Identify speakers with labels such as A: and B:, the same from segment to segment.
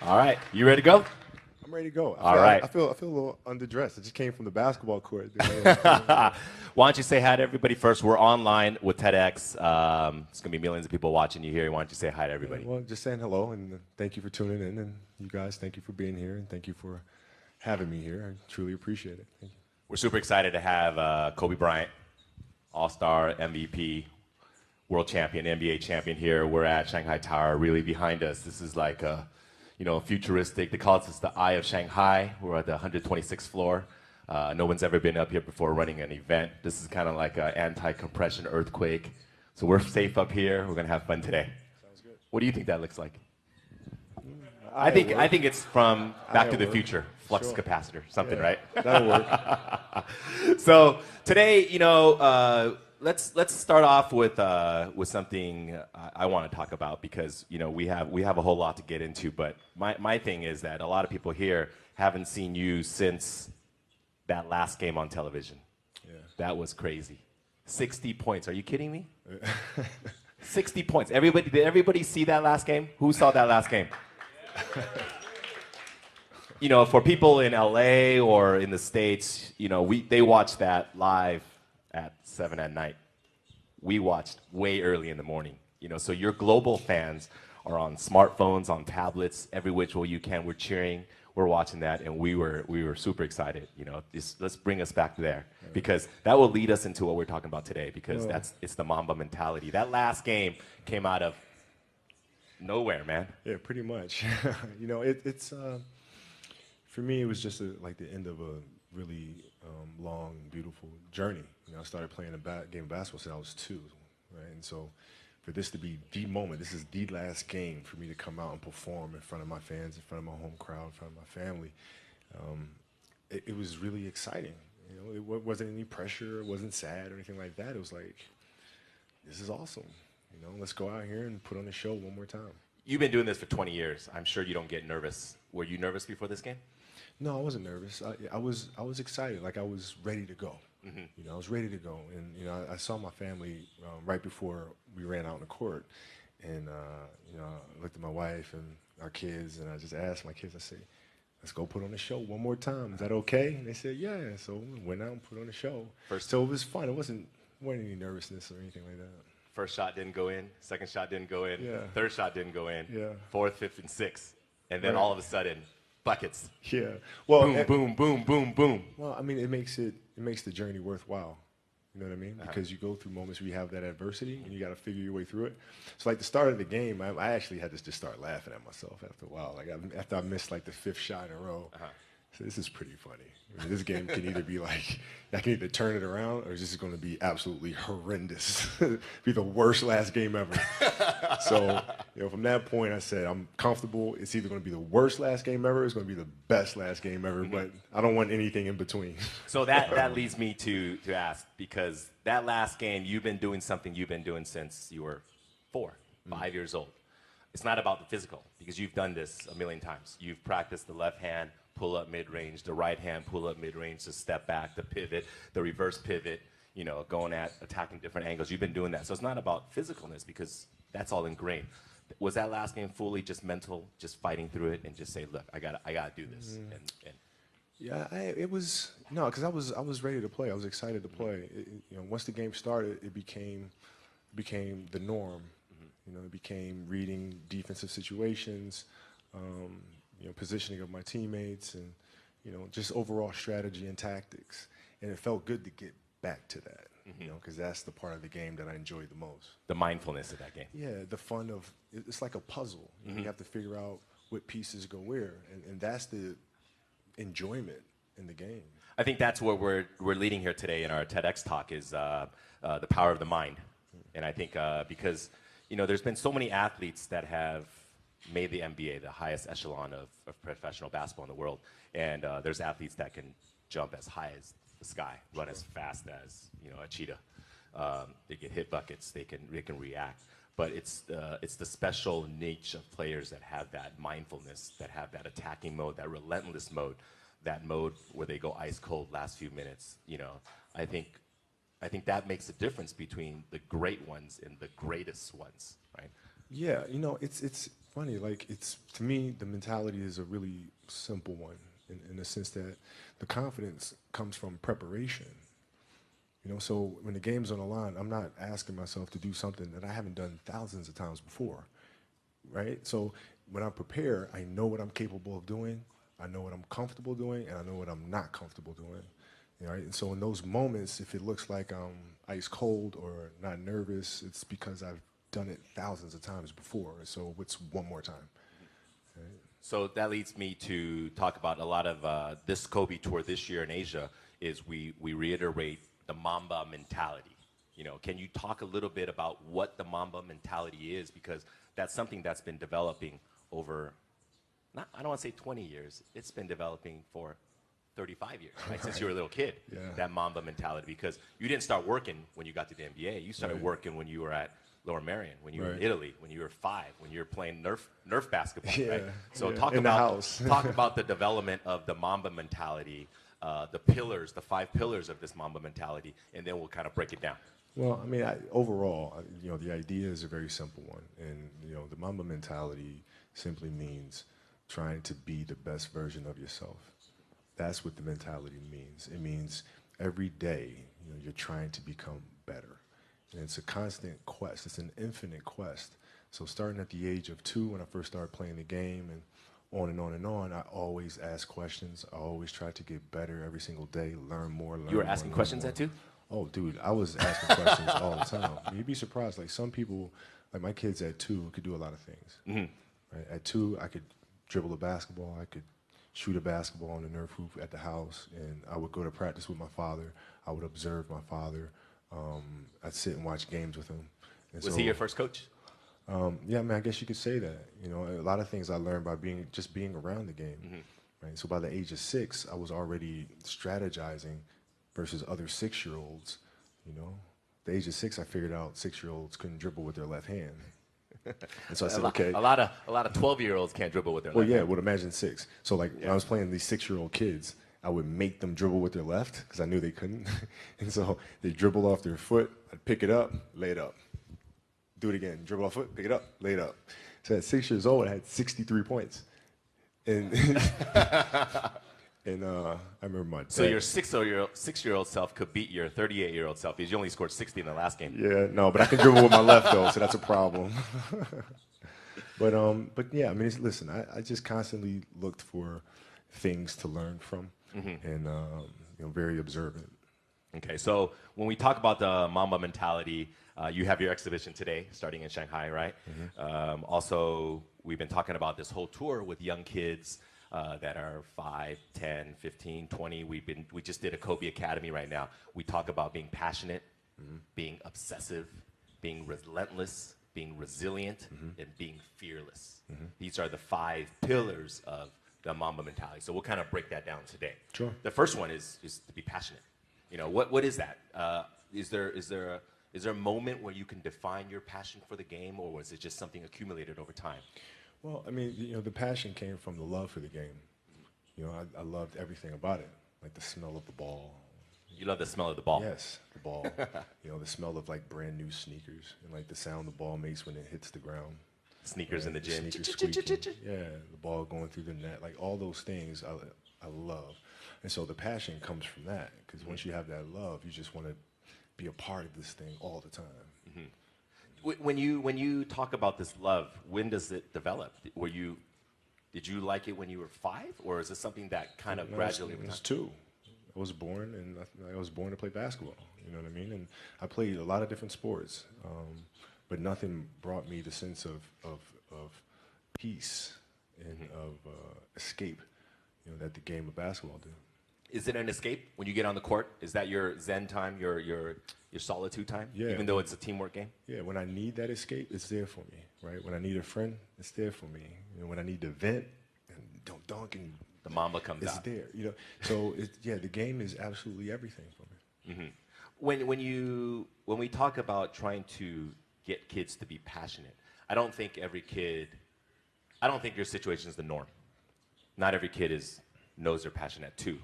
A: All right, you ready to go?
B: I'm ready to go.
A: All right.
B: I feel a little underdressed. I just came from the basketball court.
A: Why don't you say hi to everybody first? We're online with TEDx. It's going to be millions of people watching you here. Why don't you say hi to everybody?
B: Well, just saying hello, and thank you for tuning in, and you guys, thank you for being here, and thank you for having me here. I truly appreciate it. Thank you.
A: We're super excited to have Kobe Bryant, All-Star, MVP, World Champion, NBA Champion here. We're at Shanghai Tower, really behind us. This is like a, futuristic. They call this the Eye of Shanghai. We're at the 126th floor. No one's ever been up here before running an event. This is kind of like an anti-compression earthquake. So we're safe up here. We're gonna have fun today.
B: Sounds good.
A: What do you think that looks like? I think it's from Back to the Future, flux
B: Sure.
A: capacitor, something,
B: Yeah,
A: right?
B: That'll work.
A: So today, let's start off with something I want to talk about because we have a whole lot to get into. But my thing is that a lot of people here haven't seen you since that last game on television.
B: Yeah.
A: That was crazy. 60 points. Are you kidding me? 60 points. Did everybody see that last game? Who saw that last game? For people in LA or in the States, they watch that live at 7 at night. We watched way early in the morning. So your global fans are on smartphones, on tablets, every which way you can. We're cheering, we're watching that, and we were super excited. Let's bring us back there because that will lead us into what we're talking about today because it's the Mamba mentality. That last game came out of nowhere, man.
B: Yeah, pretty much. It's for me, it was just like the end of a really long, beautiful journey. I started playing a game of basketball since I was 2, right? And so for this to be the moment, this is the last game for me to come out and perform in front of my fans, in front of my home crowd, in front of my family. It was really exciting. It wasn't any pressure. It wasn't sad or anything like that. It was like, this is awesome. Let's go out here and put on a show one more time.
A: You've been doing this for 20 years. I'm sure you don't get nervous. Were you nervous before this game?
B: No, I wasn't nervous. I was excited. Like I was ready to go.
A: Mm-hmm.
B: I was ready to go. And I saw my family right before we ran out in the court, and I looked at my wife and our kids, and I just asked my kids. I said, "Let's go put on a show one more time. Is that okay?" And they said, "Yeah." So we went out and put on a show. So it was fun. It wasn't any nervousness or anything like that.
A: First shot didn't go in. Second shot didn't go in.
B: Yeah.
A: Third shot didn't go in.
B: Yeah.
A: Fourth, fifth, and sixth. And then all of a sudden, buckets.
B: Yeah. Well,
A: boom, boom, boom, boom, boom.
B: Well, I mean, it makes the journey worthwhile. You know what I mean? Because you go through moments where you have that adversity and you got to figure your way through it. So like the start of the game, I actually had to just start laughing at myself after a while. Like after I missed like the 5th shot in a row. So this is pretty funny. I mean, this game can either be like, I can either turn it around or it's just going to be absolutely horrendous. Be the worst last game ever. So, from that point, I said, I'm comfortable. It's either going to be the worst last game ever or it's going to be the best last game ever, but I don't want anything in between.
A: So that leads me to ask, because that last game, you've been doing something you've been doing since you were 4, 5 years old. It's not about the physical, because you've done this a million times. You've practiced the left hand, pull up mid-range, the right hand, pull up mid-range, the step back, the pivot, the reverse pivot, going at attacking different angles. You've been doing that. So it's not about physicalness because that's all ingrained. Was that last game fully just mental, just fighting through it and just say, look, I gotta do this?
B: Yeah, it was, no, because I was ready to play. I was excited to play. Once the game started, it became the norm. It became reading defensive situations, positioning of my teammates, and just overall strategy and tactics. And it felt good to get back to that, because that's the part of the game that I enjoyed the most.
A: The mindfulness of that game.
B: Yeah, the fun of it's like a puzzle. You have to figure out what pieces go where, and that's the enjoyment in the game.
A: I think that's where we're leading here today in our TEDx talk is the power of the mind. And I think because there's been so many athletes that have made the NBA the highest echelon of professional basketball in the world. And there's athletes that can jump as high as the sky, run as fast as a cheetah. They can hit buckets. They can react. But it's the special niche of players that have that mindfulness, that have that attacking mode, that relentless mode, that mode where they go ice cold last few minutes. I think that makes a difference between the great ones and the greatest ones, right?
B: Yeah, it's funny. Like it's to me, the mentality is a really simple one in the sense that the confidence comes from preparation. So when the game's on the line, I'm not asking myself to do something that I haven't done thousands of times before, right? So when I prepare, I know what I'm capable of doing, I know what I'm comfortable doing, and I know what I'm not comfortable doing. Right? And so in those moments, if it looks like I'm ice cold or not nervous, it's because I've done it thousands of times before. So it's one more time. Right?
A: So that leads me to talk about a lot of this Kobe tour this year in Asia is we reiterate the Mamba mentality. Can you talk a little bit about what the Mamba mentality is? Because that's something that's been developing over, I don't want to say 20 years. It's been developing for 35 years, right? Since you were a little kid, that Mamba mentality. Because you didn't start working when you got to the NBA. You started working when you were at Lower Merion, when you were in Italy, when you were 5, when you were playing Nerf basketball, right? So talk about the development of the Mamba mentality, the pillars, the 5 pillars of this Mamba mentality, and then we'll kind of break it down.
B: Well, I mean, overall, the idea is a very simple one, and the Mamba mentality simply means trying to be the best version of yourself. That's what the mentality means. It means every day, you're trying to become better. And it's a constant quest. It's an infinite quest. So starting at the age of 2, when I first started playing the game, and on and on and on, I always ask questions. I always try to get better every single day, learn more, learn more.
A: You were asking questions at 2?
B: Oh, dude, I was asking questions all the time. You'd be surprised. Like some people, like my kids at 2 could do a lot of things. Mm-hmm. Right? At 2, I could dribble a basketball. I could shoot a basketball on the Nerf hoop at the house, and I would go to practice with my father. I would observe my father. I'd sit and watch games with him. And
A: was he your first coach?
B: Yeah, I mean, I guess you could say that. A lot of things I learned by being around the game. Mm-hmm. Right? So by the age of 6, I was already strategizing versus other 6-year-olds. At the age of 6, I figured out 6-year-olds couldn't dribble with their left hand. And so I said, okay.
A: A lot of 12-year-olds can't dribble with their left.
B: Well, yeah,
A: hand.
B: would imagine 6. So when I was playing these 6-year-old kids, I would make them dribble with their left because I knew they couldn't. And so they dribble off their foot. I'd pick it up, lay it up. Do it again. Dribble off foot, pick it up, lay it up. So at 6 years old, I had 63 points. And and I remember my dad.
A: So your 6-year-old self could beat your 38-year-old self because you only scored 60 in the last game.
B: Yeah, no, but I can dribble with my left though, so that's a problem. But yeah, I mean, listen, I just constantly looked for things to learn from, and very observant.
A: Okay, so when we talk about the Mamba mentality, you have your exhibition today, starting in Shanghai, right? Mm-hmm. Also, we've been talking about this whole tour with young kids that are 5, 10, 15, 20. We just did a Kobe Academy right now. We talk about being passionate, being obsessive, being relentless, being resilient, and being fearless. These are the 5 pillars of the Mamba mentality. So we'll kind of break that down today.
B: Sure.
A: The first one is to be passionate. What is that? Is there a moment where you can define your passion for the game, or was it just something accumulated over time?
B: Well, I mean, the passion came from the love for the game. I loved everything about it, like the smell of the ball.
A: You love the smell of the ball?
B: Yes, the ball. The smell of like brand new sneakers and like the sound the ball makes when it hits the ground.
A: Sneakers in the gym.
B: Sneakers squeaking. Yeah, the ball going through the net. Like all those things I love. And so the passion comes from that, because once you have that love, you just want to be a part of this thing all the time.
A: Mm-hmm. When you talk about this love, when does it develop? Did you like it when you were 5, or is it something that kind of gradually?
B: I was 2. I was born, and I was born to play basketball. You know what I mean? And I played a lot of different sports, but nothing brought me the sense of peace and of escape, that the game of basketball did.
A: Is it an escape when you get on the court? Is that your zen time, your solitude time?
B: Yeah.
A: Even though it's a teamwork game?
B: Yeah, when I need that escape, it's there for me, right? When I need a friend, it's there for me. When I need to vent and don't dunk and
A: the Mamba comes out.
B: It's there, So the game is absolutely everything for me.
A: Mm-hmm. When we talk about trying to get kids to be passionate, I don't think your situation is the norm. Not every kid knows their passion at 2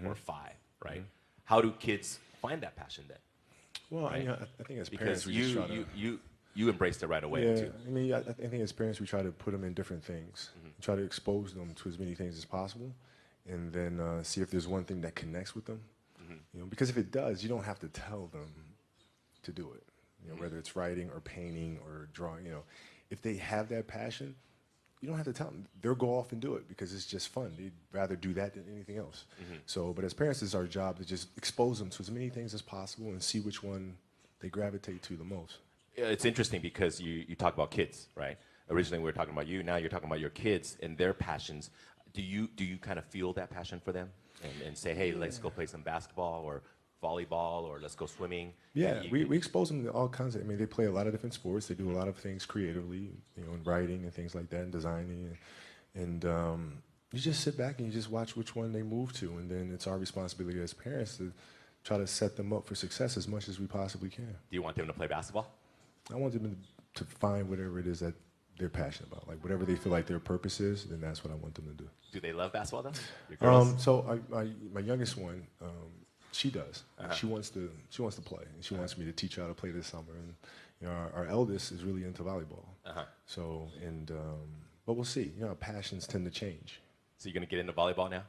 A: or 5, right? Mm-hmm. How do kids find that passion then?
B: Well,
A: right?
B: I think as parents, we just try to...
A: you embraced it right away,
B: Yeah,
A: too.
B: I mean, I think as parents, we try to put them in different things, try to expose them to as many things as possible, and then see if there's one thing that connects with them. You know, because if it does, you don't have to tell them to do it. You know, whether it's writing or painting or drawing. You know, if they have that passion, you don't have to tell them. They'll go off and do it because it's just fun. They'd rather do that than anything else. So, but as parents, it's our job to just expose them to as many things as possible and see which one they gravitate to the most.
A: It's interesting because you talk about kids, right? Originally we were talking about you. Now you're talking about your kids and their passions. Do you kind of feel that passion for them and say, hey, let's go play some basketball or volleyball or let's go swimming?
B: Yeah, we expose them to all kinds of. I mean, they play a lot of different sports. They do a lot of things creatively, you know, in writing and things like that, and designing, and you just sit back and you just watch which one they move to, and then it's our responsibility as parents to try to set them up for success as much as we possibly can.
A: Do you want them to play basketball?
B: I want them to find whatever it is that they're passionate about, like whatever they feel like their purpose is. Then that's what I want them to do.
A: Do they love basketball though? Your girls?
B: So my youngest one. She does. She wants to play, and she wants me to teach her how to play this summer. And you know, our eldest is really into volleyball. So but we'll see. You know, passions tend to change.
A: So you're gonna get into volleyball now?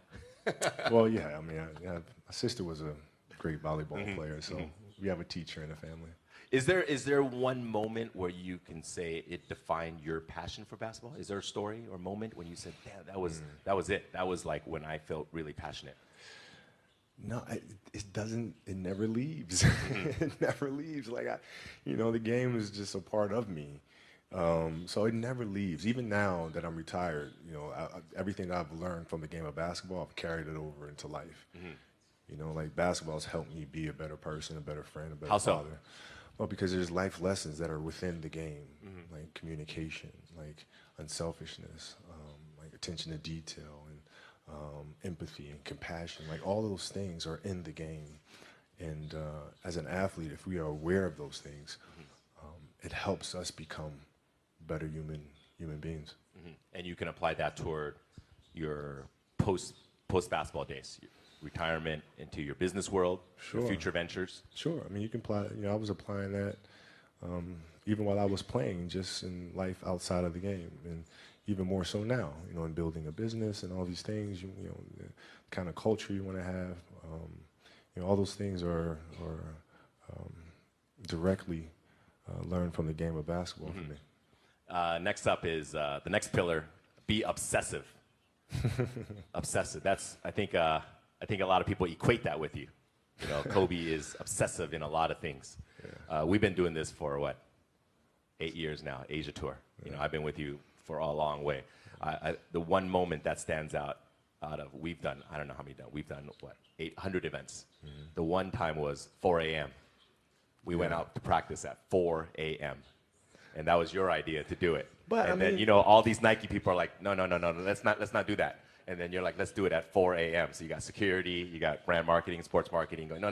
B: Well, yeah. I mean, my sister was a great volleyball player, so we have a teacher in the family.
A: Is there one moment where you can say it defined your passion for basketball? Is there a story or moment when you said, "Damn, that was it. That was like when I felt really passionate"?
B: No, it doesn't. It never leaves. It never leaves. Like you know, the game is just a part of me. So it never leaves. Even now that I'm retired, you know, everything that I've learned from the game of basketball, I've carried it over into life. You know, like basketball has helped me be a better person, a better friend, a better
A: How so?
B: father. Well, because there's life lessons that are within the game, like communication, like unselfishness, like attention to detail, and empathy and compassion. Like all those things are in the game. And as an athlete, if we are aware of those things, it helps us become better human beings.
A: And you can apply that toward your post basketball days, your retirement, into your business world, your future ventures.
B: Sure. I mean, you can apply. You know, I was applying that even while I was playing, just in life outside of the game, and even more so now. You know, in building a business and all these things. You know, the kind of culture you want to have. You know, all those things are directly learned from the game of basketball for me.
A: Next up is the next pillar: be obsessive. Obsessive. That's I think a lot of people equate that with you. You know, Kobe is obsessive in a lot of things. Yeah. We've been doing this for what, 8 years now, Asia tour. You know, I've been with you for a long way. The one moment that stands out of we've done, I don't know how many done. We've done what, 800 events. The one time was 4 a.m. We went out to practice at 4 a.m. And that was your idea to do it.
B: But
A: and then, you know, all these Nike people are like, no, let's not do that. And then you're like, let's do it at 4 a.m. So you got security, you got brand marketing, sports marketing going, no,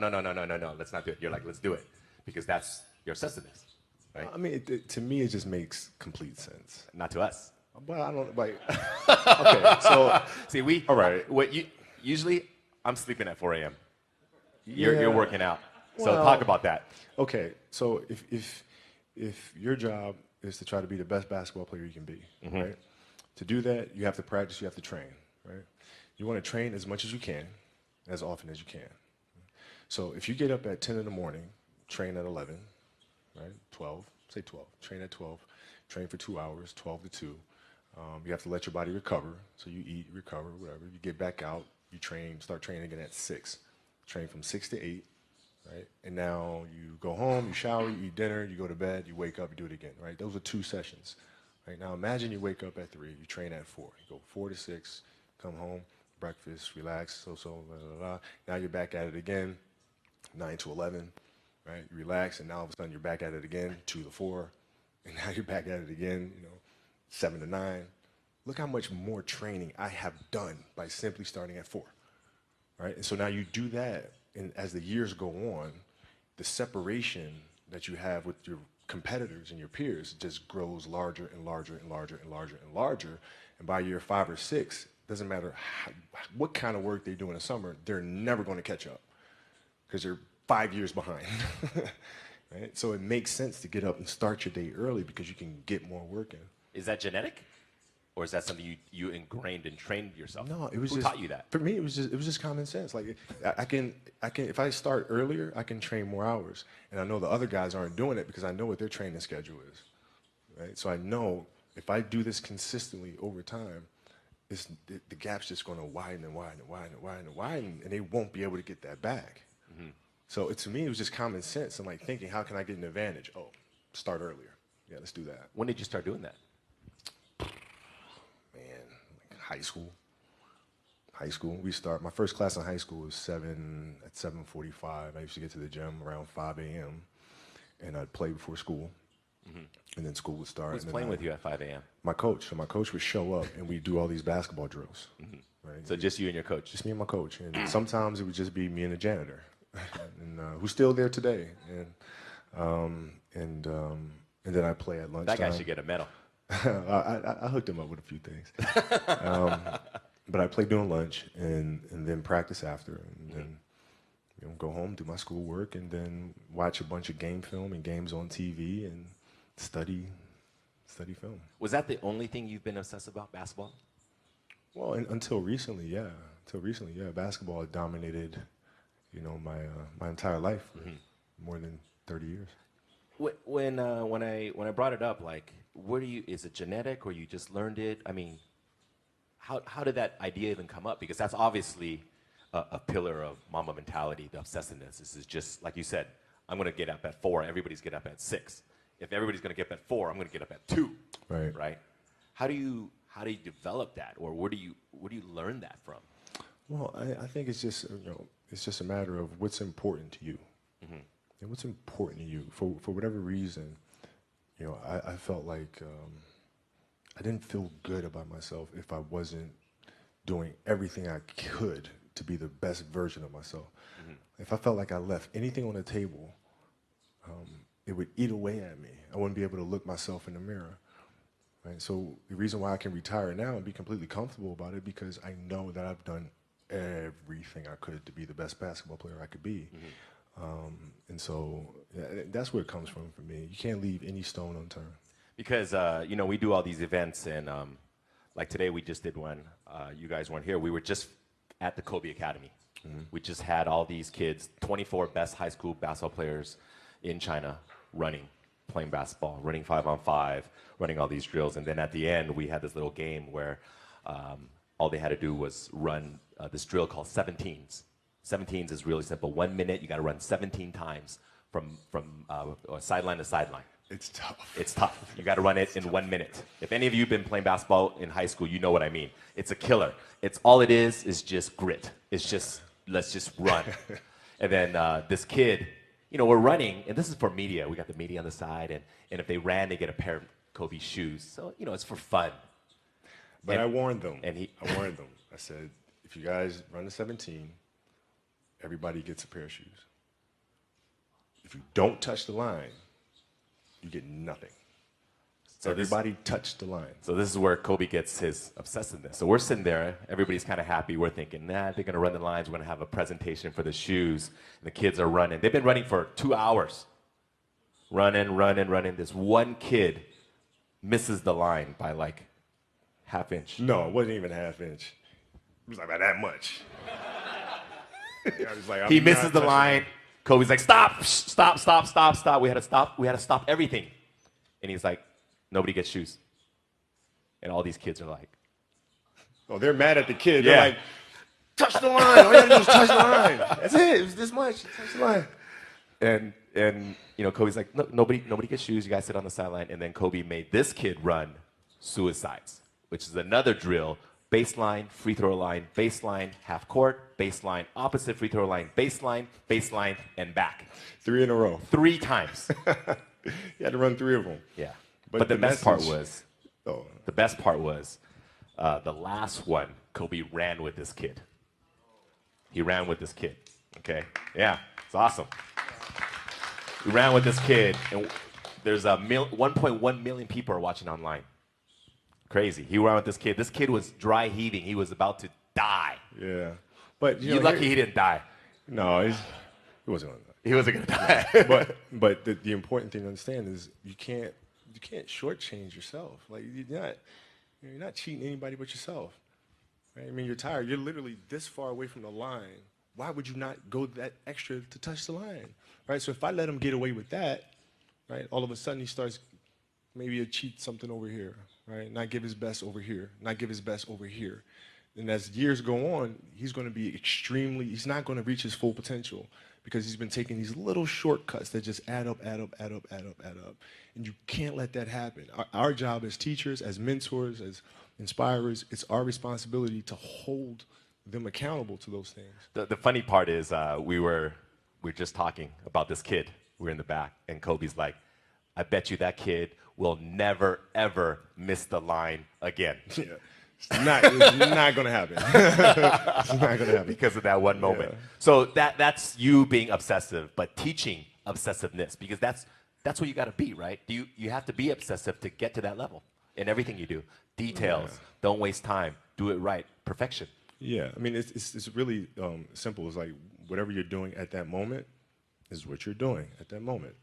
A: let's not do it. You're like, let's do it. Because that's your obsessiveness, right?
B: I mean, to me, it just makes complete sense.
A: Not to us.
B: But I don't, like, okay, so.
A: See, all right. Usually, I'm sleeping at 4 a.m. You're working out. So
B: Well,
A: talk about that.
B: Okay, so if your job is to try to be the best basketball player you can be, right? To do that, you have to practice, you have to train, right? You want to train as much as you can, as often as you can. So if you get up at 10 in the morning, train at 11, right? 12, say 12, train at 12, train for 2 hours, 12 to 2. You have to let your body recover. So you eat, recover, whatever. You get back out, you train, start training again at 6. Train from 6 to 8, right? And now you go home, you shower, you eat dinner, you go to bed, you wake up, you do it again, right? Those are 2 sessions, right? Now imagine you wake up at 3, you train at 4. You go 4 to 6, come home, breakfast, relax, blah, blah, blah. Now you're back at it again, 9 to 11, right? You relax, and now all of a sudden you're back at it again, 2 to 4, and now you're back at it again, 7 to 9. Look how much more training I have done by simply starting at 4, right? And so now you do that, and as the years go on, the separation that you have with your competitors and your peers just grows larger and larger and larger and larger and larger. And by year 5 or 6, doesn't matter what kind of work they do in the summer, they're never going to catch up because they're 5 years behind. right? So it makes sense to get up and start your day early because you can get more work in.
A: Is that genetic? Or is that something you ingrained and trained yourself?
B: No, it was
A: Who
B: just,
A: taught you that?
B: for me, it was just common sense. Like I can, if I start earlier, I can train more hours. And I know the other guys aren't doing it because I know what their training schedule is, right? So I know if I do this consistently over time, the gap's just going to widen and widen and widen and widen and widen, and they won't be able to get that back. Mm-hmm. So to me, it was just common sense and like thinking, how can I get an advantage? Oh, start earlier. Yeah, let's do that.
A: When did you start doing that?
B: Man, like high school. My first class in high school was 7:45. I used to get to the gym around 5 a.m. and I'd play before school. Mm-hmm. And then school would start.
A: Who's playing with you at 5 a.m.?
B: My coach. So my coach would show up and we'd do all these basketball drills. Mm-hmm. Right?
A: So just you and your coach?
B: Just me and my coach. And sometimes it would just be me and the janitor, and who's still there today. And then I play at lunchtime.
A: That guy should get a medal.
B: I hooked him up with a few things. But I play during lunch and then practice after. And then go home, do my schoolwork, and then watch a bunch of game film and games on TV and study film.
A: Was that the only thing you've been obsessed about, basketball?
B: Well, until recently, yeah. Basketball had dominated, my entire life for more than 30 years.
A: When I brought it up, like, is it genetic or you just learned it? I mean, how did that idea even come up? Because that's obviously a pillar of Mamba mentality, the obsessiveness. This is just, like you said, I'm going to get up at 4, everybody's get up at 6. If everybody's going to get up at 4, I'm going to get up at 2. Right? How do you develop that, or where do you learn that from?
B: Well, I think it's just it's just a matter of what's important to you, and what's important to you for whatever reason. I felt like I didn't feel good about myself if I wasn't doing everything I could to be the best version of myself. Mm-hmm. If I felt like I left anything on the table, it would eat away at me. I wouldn't be able to look myself in the mirror. Right? So the reason why I can retire now and be completely comfortable about it, because I know that I've done everything I could to be the best basketball player I could be. Mm-hmm. And so that's where it comes from for me. You can't leave any stone unturned.
A: Because, we do all these events, and like today we just did one. You guys weren't here. We were just at the Kobe Academy. Mm-hmm. We just had all these kids, 24 best high school basketball players in China, playing basketball, running 5-on-5, running all these drills. And then at the end, we had this little game where all they had to do was run this drill called 17s. 17s is really simple. 1 minute, you got to run 17 times from sideline to sideline.
B: It's tough.
A: It's tough. You got to run it in 1 minute. If any of you have been playing basketball in high school, you know what I mean. It's a killer. It's all it is just grit. It's just, let's just run. And then this kid, we're running, and this is for media. We got the media on the side, and if they ran, they get a pair of Kobe shoes. So, it's for fun.
B: But I warned them. I warned them. I said, if you guys run the 17, everybody gets a pair of shoes. If you don't touch the line, you get nothing. So everybody touched the line.
A: So this is where Kobe gets his obsessiveness. So we're sitting there, everybody's kind of happy. We're thinking, they're going to run the lines. We're going to have a presentation for the shoes. And the kids are running. They've been running for 2 hours. Running. This one kid misses the line by like half inch.
B: No, it wasn't even a half inch. It was like about that much.
A: He misses the line. Kobe's like, stop. We had to stop everything. And he's like, nobody gets shoes. And all these kids are like,
B: oh, they're mad at the kid.
A: Yeah.
B: They're like, touch the line. All you gotta do is touch the line. That's it. It was this much. Touch the line.
A: And Kobe's like, no, nobody gets shoes. You guys sit on the sideline. And then Kobe made this kid run suicides, which is another drill. Baseline, free throw line, baseline, half court, baseline, opposite free throw line, baseline, and back.
B: 3 in a row.
A: 3 times.
B: You had to run 3 of them.
A: Yeah. But the best part was, the last one, Kobe ran with this kid. He ran with this kid. Okay? Yeah. It's awesome. He ran with this kid, and there's 1.1 million people are watching online. Crazy. He ran with this kid. This kid was dry heaving. He was about to die.
B: Yeah. But
A: you're lucky he didn't die.
B: No, he wasn't going to die.
A: He wasn't gonna die.
B: But the important thing to understand is you can't shortchange yourself. Like you're not cheating anybody but yourself. Right? I mean, you're tired. You're literally this far away from the line. Why would you not go that extra to touch the line? Right? So if I let him get away with that, right, all of a sudden he starts maybe to cheat something over here, right? Not give his best over here, not give his best over here. And as years go on, he's going to be he's not going to reach his full potential because he's been taking these little shortcuts that just add up. And you can't let that happen. Our job as teachers, as mentors, as inspirers, it's our responsibility to hold them accountable to those things.
A: The funny part is we were just talking about this kid. We were in the back, and Kobe's like, I bet you that kid will never, ever miss the line again.
B: Yeah. It's not going to happen. It's not going to happen.
A: Because of that one moment.
B: Yeah.
A: So that's you being obsessive, but teaching obsessiveness, because that's what you got to be, right? You have to be obsessive to get to that level in everything you do. Details, don't waste time, do it right, perfection.
B: Yeah, I mean, it's really simple. It's like whatever you're doing at that moment is what you're doing at that moment.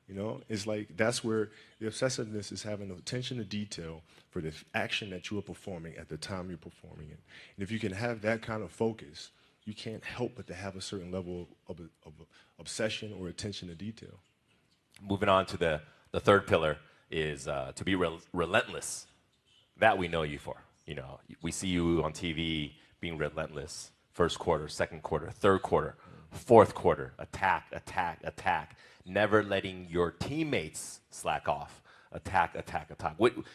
B: You know, it's like that's where the obsessiveness is having attention to detail for the action that you are performing at the time you're performing it. And if you can have that kind of focus, you can't help but to have a certain level of obsession or attention to detail.
A: Moving on to the third pillar is to be relentless. That we know you for. You know, we see you on TV being relentless. First quarter, second quarter, third quarter, fourth quarter, attack. Never letting your teammates slack off. Attack.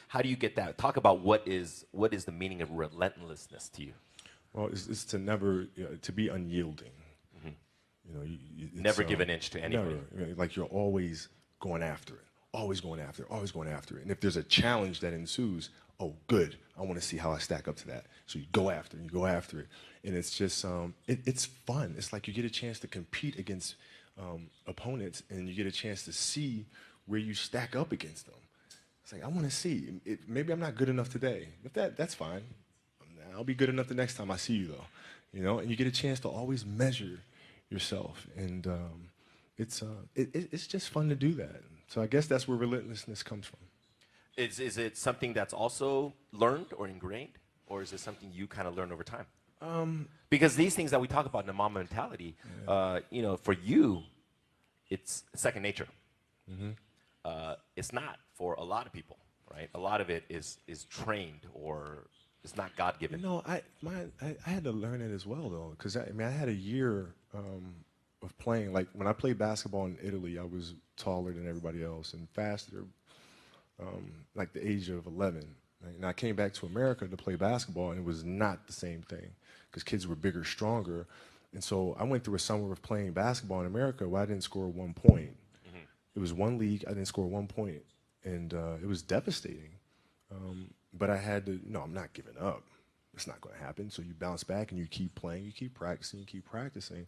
A: How do you get that? Talk about what is the meaning of relentlessness to you?
B: Well, it's to never to be unyielding. Mm-hmm. You know,
A: never give an inch to anybody.
B: Never, like you're always going after it, always going after it. And if there's a challenge that ensues, oh, good, I want to see how I stack up to that. So you go after it, and it's just it's fun. It's like you get a chance to compete against opponents, and you get a chance to see where you stack up against them. It's like I want to see. Maybe I'm not good enough today. If that's fine. I'll be good enough the next time I see you, though. You know, and you get a chance to always measure yourself, and it's just fun to do that. So I guess that's where relentlessness comes from.
A: Is it something that's also learned or ingrained, or is it something you kind of learn over time? Because these things that we talk about in the mom mentality, you know, for you, it's second nature. Mm-hmm. It's not for a lot of people, right? A lot of it is trained or it's not God-given.
B: You know, I had to learn it as well, though, because I had a year of playing. Like when I played basketball in Italy, I was taller than everybody else and faster, like the age of 11. Right? And I came back to America to play basketball, and it was not the same thing because kids were bigger, stronger. And so I went through a summer of playing basketball in America where I didn't score 1 point. Mm-hmm. It was one league, I didn't score 1 point, and it was devastating. But I had to, no, I'm not giving up. It's not going to happen. So you bounce back and you keep playing, you keep practicing.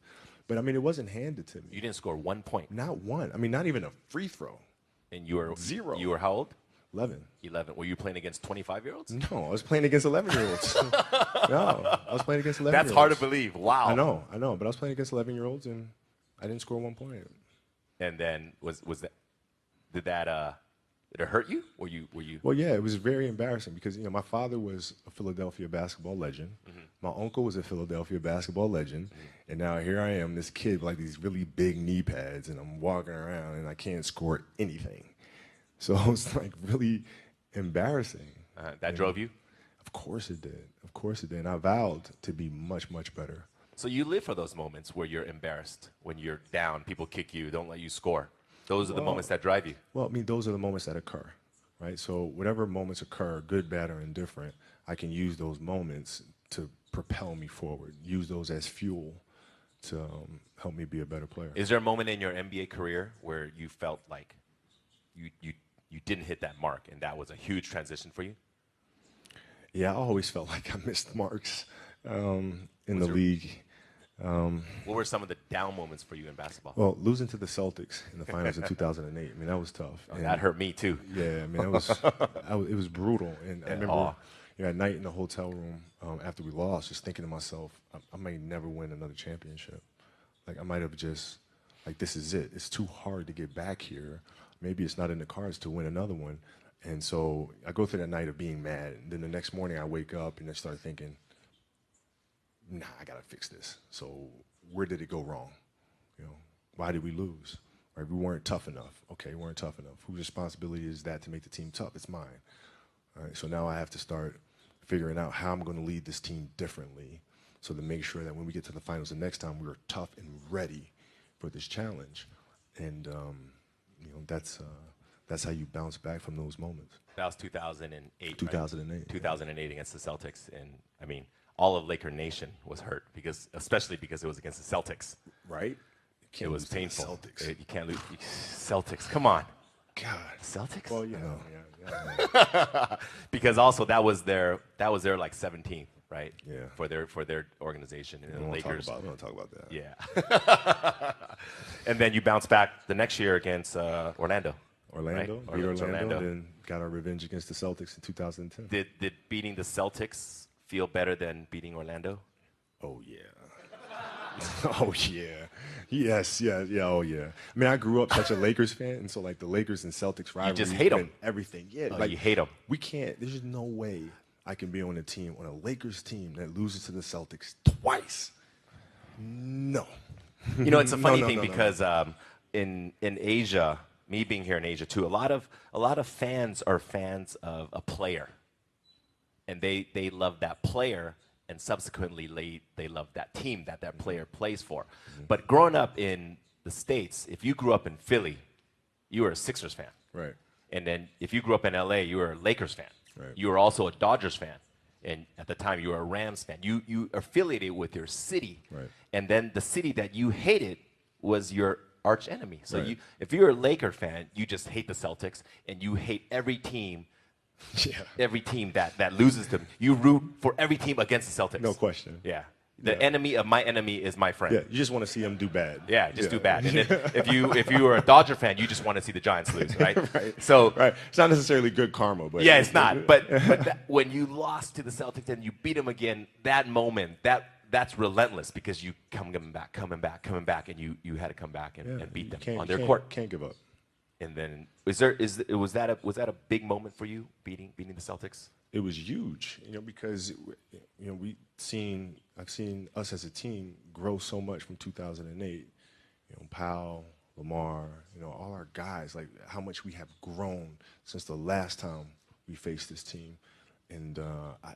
B: But I mean, it wasn't handed to me.
A: You didn't score 1 point?
B: Not one. I mean, not even a free throw.
A: And you were
B: 0.
A: You were how old?
B: 11.
A: 11. Were you playing against 25-year-olds?
B: No, I was playing against 11-year-olds. No, I was playing against 11-year-olds.
A: That's hard to believe. Wow.
B: I know. But I was playing against 11-year-olds, and I didn't score 1 point.
A: And then did it hurt you? Were you?
B: Well, yeah, it was very embarrassing because, you know, my father was a Philadelphia basketball legend. Mm-hmm. My uncle was a Philadelphia basketball legend. Mm-hmm. And now here I am, this kid with like these really big knee pads, and I'm walking around and I can't score anything. So it was like really embarrassing.
A: That drove you?
B: Of course it did. And I vowed to be much, much better.
A: So you live for those moments where you're embarrassed, when you're down, people kick you, don't let you score. Those are the moments that drive you.
B: Well, I mean, those are the moments that occur, right? So whatever moments occur, good, bad, or indifferent, I can use those moments to propel me forward, use those as fuel to help me be a better player.
A: Is there a moment in your NBA career where you felt like you didn't hit that mark and that was a huge transition for you?
B: Yeah, I always felt like I missed marks in the league.
A: What were some of the down moments for you in basketball?
B: Well, losing to the Celtics in the finals in 2008. I mean, that was tough.
A: Oh, that hurt me too.
B: Yeah, I mean, it was brutal. And I remember, you know, at night in the hotel room after we lost, just thinking to myself, I might never win another championship. Like I might have just Like, this is it. It's too hard to get back here. Maybe it's not in the cards to win another one. And so I go through that night of being mad. And then the next morning I wake up and I start thinking, nah, I got to fix this. So where did it go wrong? You know, why did we lose? Right? We weren't tough enough. Okay, we weren't tough enough. Whose responsibility is that to make the team tough? It's mine. All right, so now I have to start figuring out how I'm going to lead this team differently so to make sure that when we get to the finals the next time, we're tough and ready for this challenge. And, you know, that's how you bounce back from those moments.
A: That was 2008.
B: 2008.
A: Right? 2008 against the Celtics. And, I mean, all of Laker Nation was hurt, especially because it was against the Celtics.
B: Right?
A: It was painful.
B: Celtics.
A: You can't lose. Celtics, come on.
B: God.
A: Celtics?
B: Well, you know.
A: Because also that was their like 17th, right?
B: Yeah.
A: For their organization. And the Lakers.
B: We don't talk about that.
A: Yeah. And then you bounce back the next year against Orlando.
B: Orlando,
A: right?
B: beat Orlando, then got our revenge against the Celtics in 2010.
A: Did beating the Celtics feel better than beating Orlando?
B: Oh, yeah. Oh, yeah. Yes, yeah, oh, yeah. I mean, I grew up such a Lakers fan, and so, like, the Lakers and Celtics rivalry.
A: You just hate them.
B: Everything, yeah.
A: Oh,
B: like,
A: you hate them.
B: We can't, there's just no way I can be on a Lakers team that loses to the Celtics twice. No.
A: You know, it's a funny thing
B: no.
A: because in Asia, me being here in Asia too, a lot of fans are fans of a player, and they love that player, and subsequently they love that team that player plays for. Mm-hmm. But growing up in the States, if you grew up in Philly, you were a Sixers fan.
B: Right.
A: And then if you grew up in LA, you were a Lakers fan.
B: Right.
A: You were also a Dodgers fan. And at the time, you were a Rams fan. You affiliated with your city.
B: Right.
A: And then the city that you hated was your arch enemy. So
B: right.
A: if you're a Laker fan, you just hate the Celtics, and you hate every team.
B: Yeah.
A: Every team that loses them. You root for every team against the Celtics.
B: No question.
A: Yeah. The enemy of my enemy is my friend.
B: Yeah, you just want to see them do bad.
A: Yeah, just do bad. And then if you were a Dodger fan, you just want to see the Giants lose, right?
B: Right.
A: So
B: right. It's not necessarily good karma, but
A: yeah, it's not. But when you lost to the Celtics and you beat them again, that moment, that's relentless because you coming back, and you had to come back and beat them on their court.
B: Can't give up.
A: And then was that a big moment for you beating the Celtics?
B: It was huge, because I've seen us as a team grow so much from 2008. Powell, Lamar, all our guys, like how much we have grown since the last time we faced this team, and I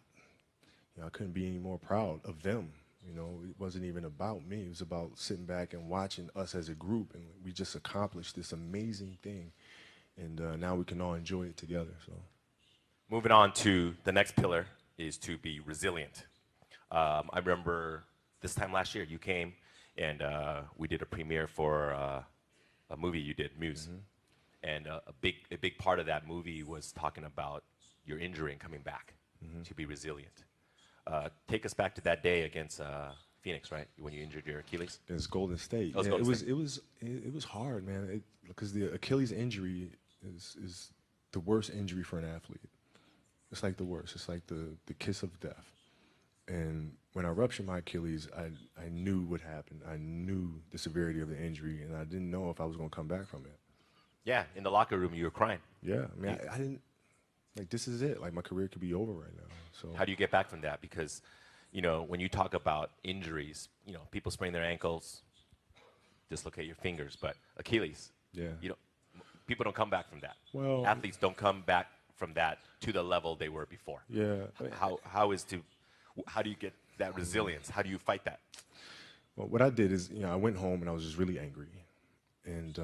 B: couldn't be any more proud of them. It wasn't even about me. It was about sitting back and watching us as a group, and we just accomplished this amazing thing, and now we can all enjoy it together. So,
A: moving on to the next pillar is to be resilient. I remember this time last year you came and we did a premiere for a movie you did, Muse, mm-hmm. and a big part of that movie was talking about your injury and coming back mm-hmm. to be resilient. Take us back to that day against Phoenix, right? When you injured your Achilles.
B: It was Golden State.
A: Oh,
B: it was hard, man. Because the Achilles injury is the worst injury for an athlete. It's like the worst. It's like the kiss of death. And when I ruptured my Achilles, I knew what happened. I knew the severity of the injury, and I didn't know if I was going to come back from it.
A: Yeah, in the locker room, you were crying.
B: Yeah, I mean, I didn't. Like, this is it. Like, my career could be over right now. So
A: how do you get back from that? Because, when you talk about injuries, people sprain their ankles, dislocate your fingers, but Achilles, people don't come back from that.
B: Well,
A: athletes don't come back from that to the level they were before.
B: Yeah.
A: How do you get that resilience? How do you fight that?
B: Well, what I did is, I went home and I was just really angry, and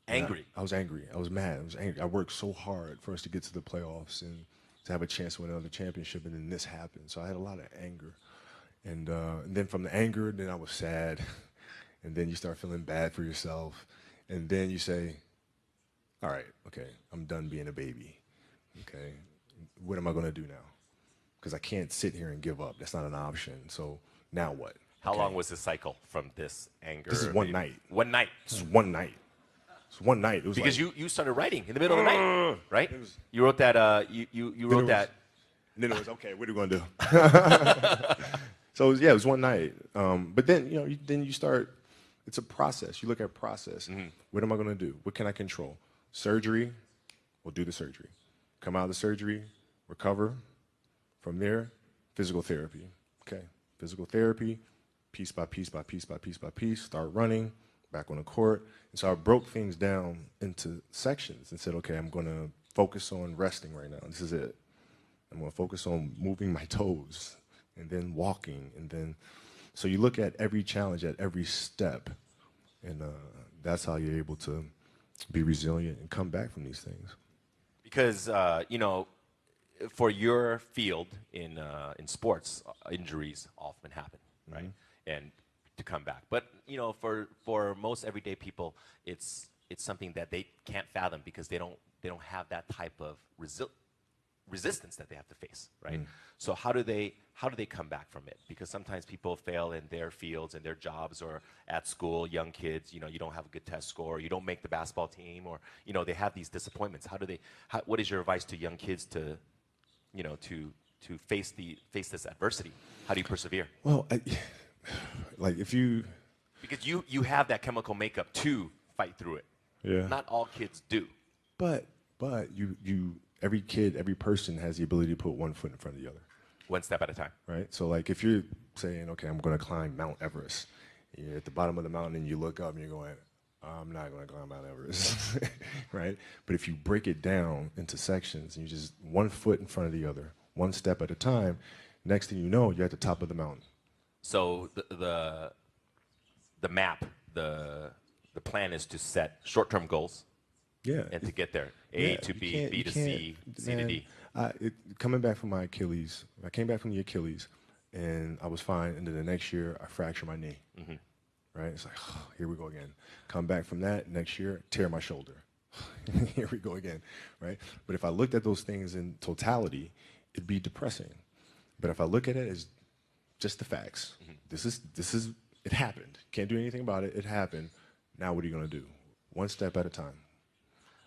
A: angry.
B: I was angry. I was mad. I was angry. I worked so hard for us to get to the playoffs and to have a chance to win another championship, and then this happened. So I had a lot of anger. And then from the anger, then I was sad. And then you start feeling bad for yourself. And then you say, all right, okay, I'm done being a baby. Okay, what am I going to do now? Because I can't sit here and give up. That's not an option. So now what?
A: How long was the cycle from this anger?
B: This is one night.
A: One night?
B: This is one night. It's one night. It was
A: because
B: like,
A: you started writing in the middle of the night, right? You wrote that. You wrote that.
B: And then it was okay. What are we gonna do? So it was one night. But then then you start It's a process. You look at process. What am I going to do? What can I control? Surgery, we'll do the surgery. Come out of the surgery, recover. From there, physical therapy. Okay, physical therapy, piece by piece by piece by piece by piece, start running, back on the court. And so I broke things down into sections and said, okay, I'm going to focus on resting right now. This is it. I'm going to focus on moving my toes and then walking. And then, so you look at every challenge at every step. And that's how you're able to be resilient and come back from these things.
A: Because, you know, for your field in sports, injuries often happen, right? And to come back. But, you know, for most everyday people, it's something that they can't fathom because they don't have that type of resistance that they have to face, right? So how do they come back from it? Because sometimes people fail in their fields and their jobs or at school, young kids, you know, you don't have a good test score, you don't make the basketball team, or, you know, they have these disappointments. What is your advice to young kids to, you know, to face this adversity? How do you persevere?
B: Well, like if you...
A: Because you have that chemical makeup to fight through it.
B: Yeah.
A: Not all kids do.
B: But every kid, every person has the ability to put one foot in front of the other.
A: One step at a time.
B: Right? So like if you're saying, okay, I'm going to climb Mount Everest, you're at the bottom of the mountain and you look up and you're going, I'm not going to climb Mount Everest, right? But if you break it down into sections and you just one foot in front of the other, one step at a time, next thing you know, you're at the top of the mountain.
A: So the map, the plan is to set short-term goals.
B: Yeah.
A: And to get there, A to B, B to C, C to D.
B: Coming back from my Achilles, I came back from the Achilles, and I was fine. And then the next year, I fractured my knee. Right? It's like, oh, here we go again. Come back from that next year, tear my shoulder. Here we go again. Right? But if I looked at those things in totality, it'd be depressing. But if I look at it as just the facts, this is it happened. Can't do anything about it. It happened. Now what are you going to do? One step at a time.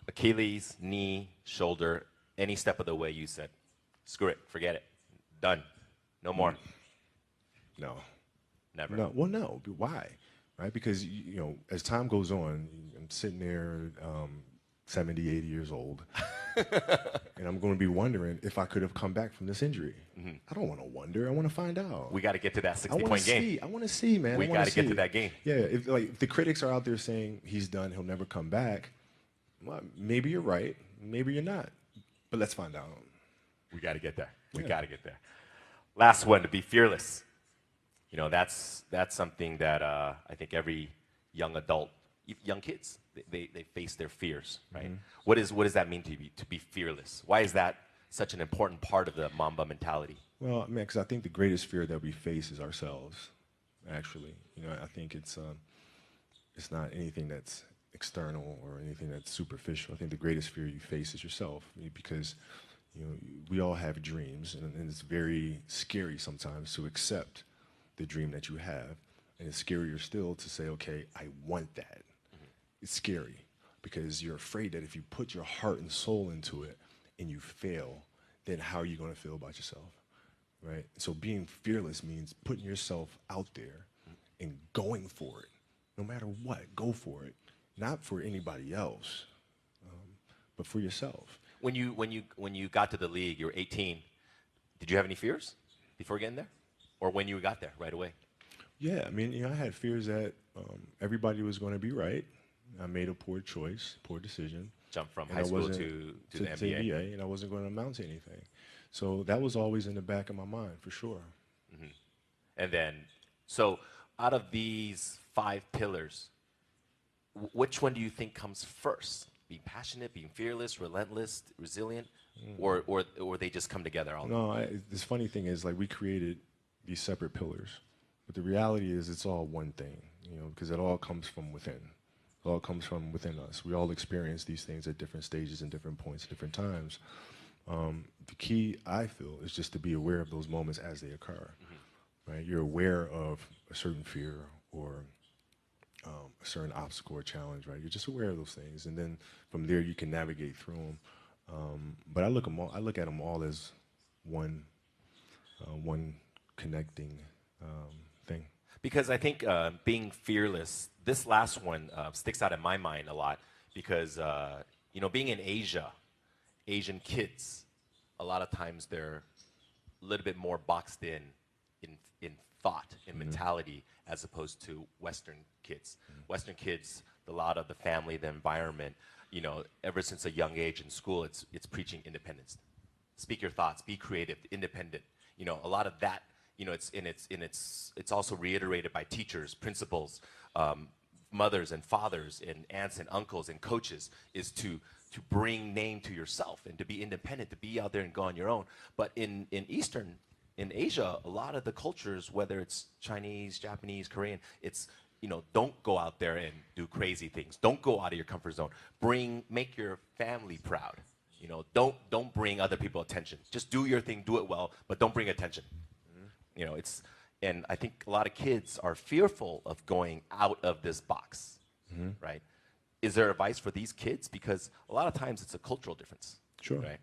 A: Achilles, knee, shoulder, any step of the way you said, screw it, forget it, done, no more.
B: No.
A: Never.
B: No. Well, no. Why? Right? Because, you know, as time goes on, I'm sitting there 70, 80 years old, and I'm going to be wondering if I could have come back from this injury. I don't want to wonder. I want to find out.
A: We got to get to that 60-point game.
B: I want to see, man.
A: We got to get to that game.
B: Yeah. If the critics are out there saying he's done, he'll never come back, well, maybe you're right. Maybe you're not. But let's find out.
A: We got to get there. We got to get there. Last one, to be fearless. You know, that's something that I think every young adult, young kids, they face their fears, right? What does that mean to be fearless? Why is that such an important part of the Mamba mentality?
B: Well, I mean, because I think the greatest fear that we face is ourselves, actually. You know, I think it's not anything that's external or anything that's superficial. I think the greatest fear you face is yourself, because, you know, we all have dreams, and it's very scary sometimes to accept the dream that you have, and it's scarier still to say, okay, I want that. It's scary because you're afraid that if you put your heart and soul into it and you fail, then how are you going to feel about yourself, right? So being fearless means putting yourself out there and going for it, no matter what. Go for it. Not for anybody else, but for yourself.
A: When you got to the league, you were 18. Did you have any fears before getting there, or when you got there right away?
B: Yeah, I mean, you know, I had fears that everybody was going to be right. I made a poor choice, poor decision.
A: Jump from high school to the NBA.
B: And I wasn't going to amount to anything. So that was always in the back of my mind, for sure.
A: And then, so out of these 5 pillars, which one do you think comes first? Being passionate, being fearless, relentless, resilient, or they just come together?
B: This funny thing is, like, we created these separate pillars, but the reality is it's all one thing, you know, because it all comes from within. It all comes from within us. We all experience these things at different stages and different points, different times. The key, I feel, is just to be aware of those moments as they occur. Right? You're aware of a certain fear or a certain obstacle or challenge, right? You're just aware of those things, and then from there you can navigate through them. But I look at them all as one connecting thing.
A: Because I think being fearless, this last one sticks out in my mind a lot because, being in Asia, Asian kids, a lot of times they're a little bit more boxed in thought, in mentality, as opposed to Western kids. Western kids, a lot of the family, the environment, ever since a young age in school, it's preaching independence. Speak your thoughts, be creative, independent. A lot of that, it's also reiterated by teachers, principals, mothers and fathers and aunts and uncles and coaches, is to bring name to yourself and to be independent, to be out there and go on your own. But in Asia, a lot of the cultures, whether it's Chinese, Japanese, Korean, it's, don't go out there and do crazy things. Don't go out of your comfort zone. Make your family proud. Don't bring other people attention. Just do your thing, do it well, but don't bring attention. And I think a lot of kids are fearful of going out of this box, right? Is there advice for these kids? Because a lot of times it's a cultural difference.
B: Sure.
A: Right?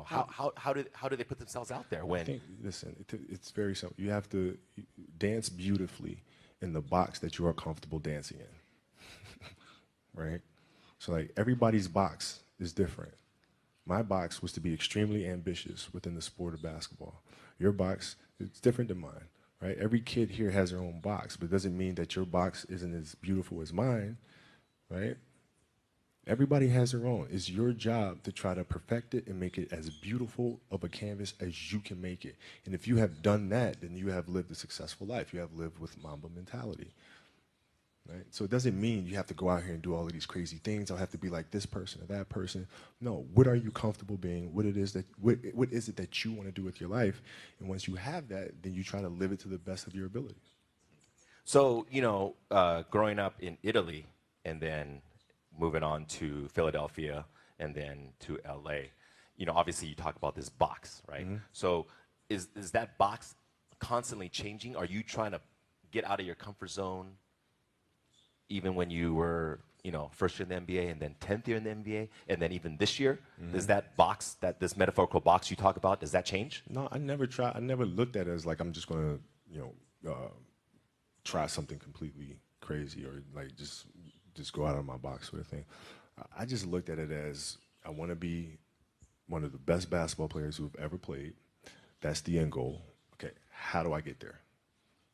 A: How do they put themselves out there when?
B: I think, listen, it's very simple. You have to dance beautifully in the box that you are comfortable dancing in, right? So like everybody's box is different. My box was to be extremely ambitious within the sport of basketball. Your box is different than mine, right? Every kid here has their own box, but it doesn't mean that your box isn't as beautiful as mine, right? Everybody has their own. It's your job to try to perfect it and make it as beautiful of a canvas as you can make it. And if you have done that, then you have lived a successful life. You have lived with Mamba mentality, right? So it doesn't mean you have to go out here and do all of these crazy things. I'll have to be like this person or that person. No, what are you comfortable being? What is it that you want to do with your life? And once you have that, then you try to live it to the best of your ability.
A: So, growing up in Italy and then moving on to Philadelphia and then to LA, obviously you talk about this box, right? So is that box constantly changing? Are you trying to get out of your comfort zone even when you were, first year in the NBA and then 10th year in the NBA and then even this year? Does that box, this metaphorical box you talk about, does that change?
B: No, I never looked at it as like I'm just going to, try something completely crazy or like just go out of my box sort of thing. I just looked at it as I want to be one of the best basketball players who have ever played. That's the end goal. Okay, how do I get there?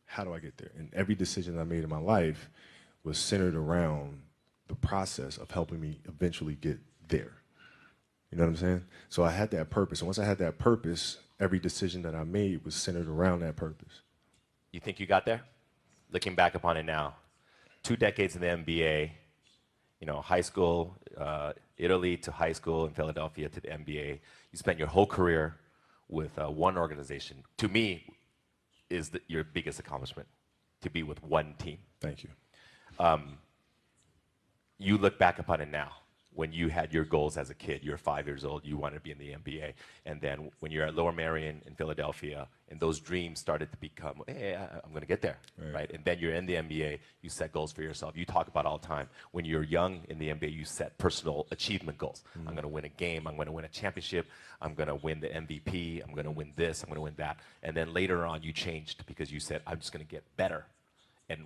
B: How do I get there? And every decision I made in my life was centered around the process of helping me eventually get there. You know what I'm saying? So I had that purpose. And once I had that purpose, every decision that I made was centered around that purpose.
A: You think you got there? Looking back upon it now, 2 decades in the NBA, high school, Italy to high school in Philadelphia to the NBA. You spent your whole career with one organization. To me, is your biggest accomplishment, to be with one team.
B: Thank you.
A: You look back upon it now. When you had your goals as a kid, you're 5 years old, you wanted to be in the NBA. And then when you're at Lower Merion in Philadelphia, and those dreams started to become, hey, I'm going to get there, right? And then you're in the NBA, you set goals for yourself. You talk about all the time. When you're young in the NBA, you set personal achievement goals. I'm going to win a game. I'm going to win a championship. I'm going to win the MVP. I'm going to win this. I'm going to win that. And then later on, you changed because you said, I'm just going to get better. And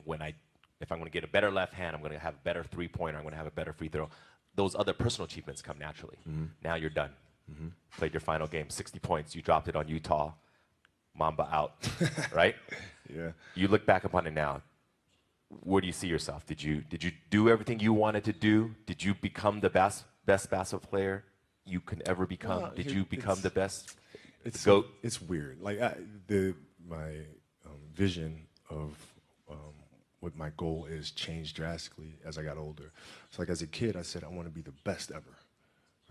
A: if I'm going to get a better left hand, I'm going to have a better three-pointer. I'm going to have a better free throw. Those other personal achievements come naturally. Now you're done. Played your final game, 60 points. You dropped it on Utah. Mamba out, right?
B: Yeah.
A: You look back upon it now. Where do you see yourself? Did you do everything you wanted to do? Did you become the best basketball player you can ever become?
B: No,
A: Did you become the best?
B: It's
A: GOAT?
B: It's weird. Like my vision of what my goal is changed drastically as I got older. So like as a kid, I said I want to be the best ever,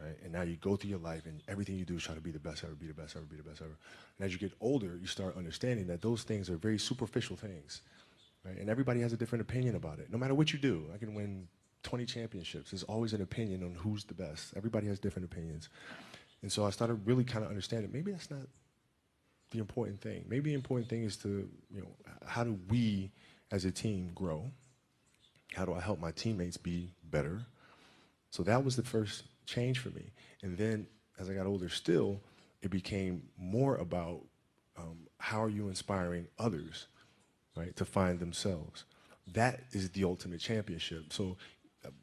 B: right? And now you go through your life and everything you do is try to be the best ever, be the best ever, be the best ever. And as you get older, you start understanding that those things are very superficial things, right? And everybody has a different opinion about it. No matter what you do, I can win 20 championships. There's always an opinion on who's the best. Everybody has different opinions. And so I started really kind of understanding maybe that's not the important thing. Maybe the important thing is to, how do we as a team grow? How do I help my teammates be better? So that was the first change for me. And then as I got older still, it became more about how are you inspiring others, right? To find themselves. That is the ultimate championship. So,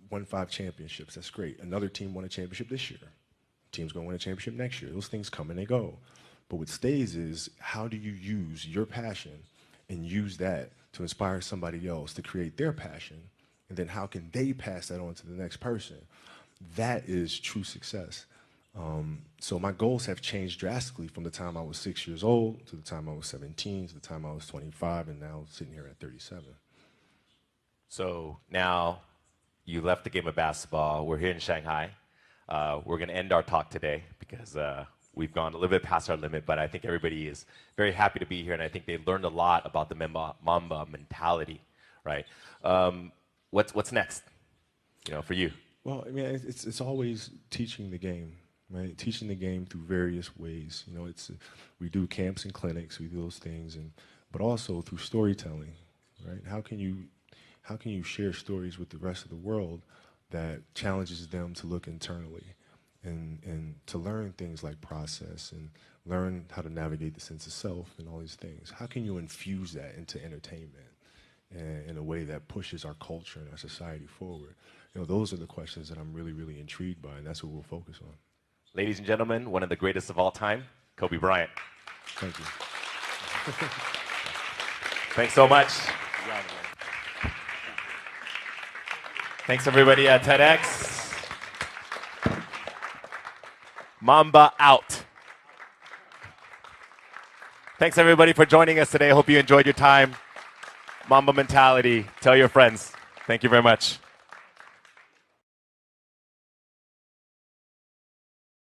B: won 5 championships. That's great. Another team won a championship this year. Team's going to win a championship next year. Those things come and they go. But what stays is, how do you use your passion and use that to inspire somebody else to create their passion? And then how can they pass that on to the next person? That is true success. So my goals have changed drastically from the time I was 6 years old to the time I was 17 to the time I was 25, and now sitting here at 37.
A: So now you left the game of basketball. We're here in Shanghai. We're going to end our talk today because we've gone a little bit past our limit, but I think everybody is very happy to be here, and I think they learned a lot about the Mamba mentality, right? What's next, for you?
B: Well, I mean, it's always teaching the game, right? Teaching the game through various ways. We do camps and clinics, we do those things, but also through storytelling, right? How can you share stories with the rest of the world that challenges them to look internally and to learn things like process and learn how to navigate the sense of self and all these things? How can you infuse that into entertainment in a way that pushes our culture and our society forward? Those are the questions that I'm really, really intrigued by, and that's what we'll focus on.
A: Ladies and gentlemen, one of the greatest of all time, Kobe Bryant.
B: Thank you.
A: Thanks so much. Thanks, everybody at TEDx. Mamba out. Thanks, everybody, for joining us today. I hope you enjoyed your time. Mamba mentality. Tell your friends. Thank you very much.